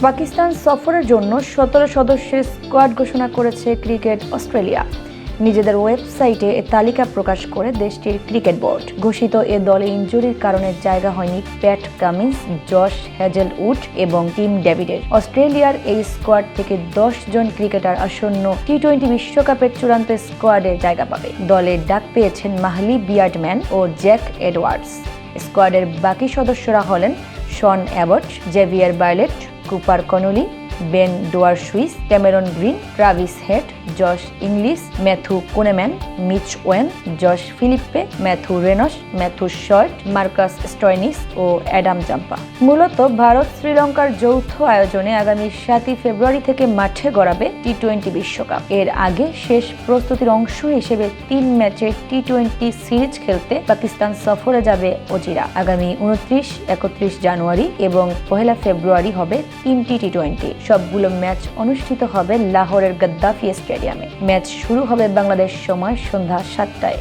পাকিস্তান সফরের জন্য 17 সদস্যের স্কোয়াড ঘোষণা করেছে ক্রিকেট অস্ট্রেলিয়া। নিজেদের ওয়েবসাইটে এ তালিকা প্রকাশ করে দেশটির ক্রিকেট বোর্ড। ঘোষিত এ দলে ইনজুরির কারণে জায়গা হয়নি প্যাট কামিন্স, জশ হ্যাজেলউড এবং টিম ডেভিডের। অস্ট্রেলিয়ার এই স্কোয়াড থেকে 10 জন ক্রিকেটার আসন্ন টি-20 বিশ্বকাপের চূড়ান্ত স্কোয়াডে জায়গা পাবে। দলে ডাক পেয়েছেন মাহলি বিয়ার্ডম্যান ও জ্যাক এডওয়ার্ডস। স্কোয়াডের বাকি সদস্যরা হলেন Sean Abbott, Xavier Bartlett, Cooper Connolly, Ben Dwarshuis, Cameron Green, Travis Head, Josh Inglis, Matthew Kuhnemann, Mitch Owen, Josh Philippe, Matthew Renshaw, Matthew Short, Marcus Stoinis ও অ্যাডাম জাম্পা। মূলত ভারত শ্রীলঙ্কার যৌথ আয়োজনে আগামী 7 ফেব্রুয়ারি থেকে মাঠে গড়াবে টি-20 বিশ্বকাপ। এর আগে শেষ প্রস্তুতির অংশ হিসেবে 3 ম্যাচের টি-20 সিরিজ খেলতে পাকিস্তান সফরে যাবে অজিরা। আগামী 29-31 জানুয়ারি এবং 1 ফেব্রুয়ারি হবে 3টি টি-20। সবগুলো ম্যাচ অনুষ্ঠিত হবে লাহোরের গাদ্দাফি স্টেডিয়ামে। ম্যাচ শুরু হবে বাংলাদেশ সময় সন্ধ্যা 7টায়।